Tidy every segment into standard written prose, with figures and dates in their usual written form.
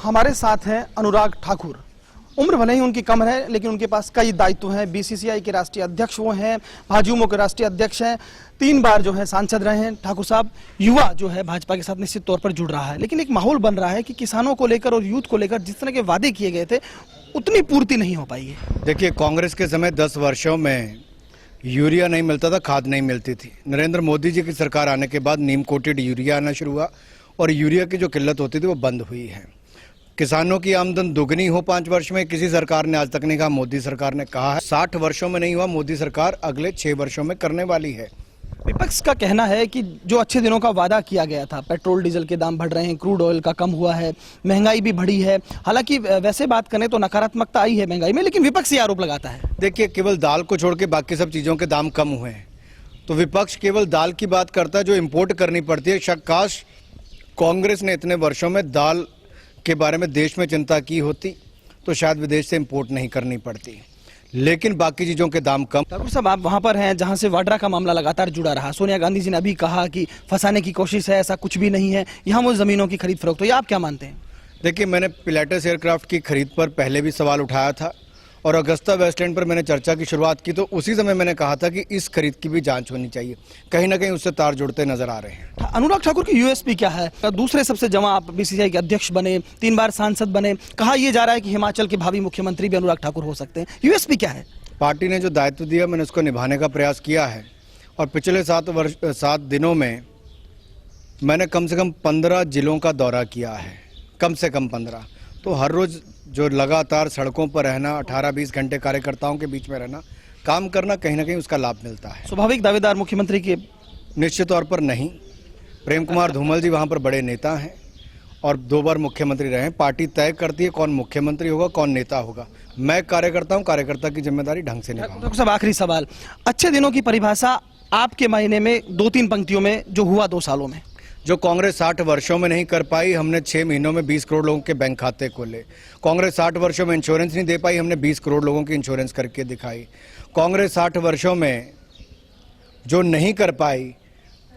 हमारे साथ हैं अनुराग ठाकुर। उम्र भले ही उनकी कम है, लेकिन उनके पास कई दायित्व हैं। बीसीसीआई के राष्ट्रीय अध्यक्ष वो हैं, भाजयुमो के राष्ट्रीय अध्यक्ष हैं, 3 बार जो है सांसद रहे हैं। ठाकुर साहब, युवा जो है भाजपा के साथ निश्चित तौर पर जुड़ रहा है, लेकिन एक माहौल बन रहा है कि किसानों को लेकर और यूथ को लेकर जिस तरह के वादे किए गए थे उतनी पूर्ति नहीं हो पाई है। देखिए, कांग्रेस के समय 10 वर्षों में यूरिया नहीं मिलता था, खाद नहीं मिलती थी। नरेंद्र मोदी जी की सरकार आने के बाद नीम कोटेड यूरिया आना शुरू हुआ और यूरिया की जो किल्लत होती थी वो बंद हुई है। किसानों की आमदन दोगुनी हो 5 वर्ष में, किसी सरकार ने आज तक नहीं कहा। मोदी सरकार ने कहा है 60 वर्षों में नहीं हुआ, मोदी सरकार अगले 6 वर्षों में करने वाली है। विपक्ष का कहना है कि जो अच्छे दिनों का वादा किया गया था, पेट्रोल डीजल के दाम बढ़ रहे हैं, क्रूड ऑयल का कम हुआ है, महंगाई भी बढ़ी है। हालांकि वैसे बात करें तो नकारात्मकता आई है महंगाई में, लेकिन विपक्ष ये आरोप लगाता है। देखिए, केवल दाल को छोड़ के बाकी सब चीज़ों के दाम कम हुए हैं, तो विपक्ष केवल दाल की बात करता है जो इम्पोर्ट करनी पड़ती है। काश कांग्रेस ने इतने वर्षों में दाल के बारे में देश में चिंता की होती तो शायद विदेश से इंपोर्ट नहीं करनी पड़ती, लेकिन बाकी चीज़ों के दाम कम। ठाकुर साहब, आप वहां पर हैं जहां से वाड्रा का मामला लगातार जुड़ा रहा। सोनिया गांधी जी ने अभी कहा कि फंसाने की कोशिश है, ऐसा कुछ भी नहीं है, यहाँ वो जमीनों की खरीद फरोख्त। तो ये आप क्या मानते हैं? देखिए, मैंने पिलाटस एयरक्राफ्ट की खरीद पर पहले भी सवाल उठाया था और अगस्ता वेस्टलैंड पर मैंने चर्चा की शुरुआत की, तो उसी समय मैंने कहा था कि इस खरीद की भी जांच होनी चाहिए। कहीं ना कहीं उससे तार जुड़ते नजर आ रहे हैं। अनुराग ठाकुर की यूएसपी क्या है? दूसरे सबसे जवां आप बीसीसीआई के अध्यक्ष बने, 3 बार सांसद बने, कहा यह जा रहा है कि हिमाचल के भावी मुख्यमंत्री भी अनुराग ठाकुर हो सकते हैं। यूएसपी क्या है? पार्टी ने जो दायित्व दिया मैंने उसको निभाने का प्रयास किया है और पिछले 7 दिनों में मैंने कम से कम 15 जिलों का दौरा किया है, कम से कम 15। तो हर रोज जो लगातार सड़कों पर रहना, 18-20 घंटे कार्यकर्ताओं के बीच में रहना, काम करना, कहीं ना कहीं उसका लाभ मिलता है। स्वाभाविक दावेदार मुख्यमंत्री के? निश्चित तौर पर नहीं। प्रेम कुमार धूमल जी वहाँ पर बड़े नेता हैं और 2 बार मुख्यमंत्री रहे हैं। पार्टी तय करती है कौन मुख्यमंत्री होगा, कौन नेता होगा। मैं कार्यकर्ता हूँ, कार्यकर्ता की जिम्मेदारी ढंग से निभाऊंगा। सब आखिरी सवाल, अच्छे दिनों की परिभाषा आपके मायने में 2-3 पंक्तियों में जो हुआ 2 सालों में? जो कांग्रेस 60 वर्षों में नहीं कर पाई, हमने 6 महीनों में 20 करोड़ लोगों के बैंक खाते खोले। कांग्रेस 60 वर्षों में इंश्योरेंस नहीं दे पाई, हमने 20 करोड़ लोगों की इंश्योरेंस करके दिखाई। कांग्रेस 60 वर्षों में जो नहीं कर पाई,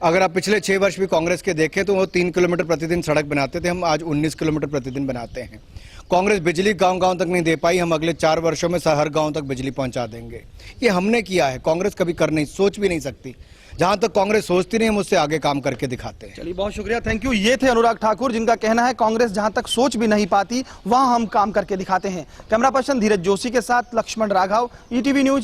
अगर आप पिछले 6 वर्ष भी कांग्रेस के देखें तो वो 3 किलोमीटर प्रतिदिन सड़क बनाते थे, हम आज 19 किलोमीटर प्रतिदिन बनाते हैं। कांग्रेस बिजली गांव-गांव तक नहीं दे पाई, हम अगले 4 वर्षों में हर गांव तक बिजली पहुंचा देंगे। ये हमने किया है, कांग्रेस कभी कर नहीं, सोच भी नहीं सकती। जहां तक कांग्रेस सोचती नहीं, हम उससे आगे काम करके दिखाते हैं। चलिए, बहुत शुक्रिया, थैंक यू। ये थे अनुराग ठाकुर, जिनका कहना है कांग्रेस जहां तक सोच भी नहीं पाती वहां हम काम करके दिखाते हैं। कैमरा पर्सन धीरज जोशी के साथ लक्ष्मण राघव, ईटीवी न्यूज।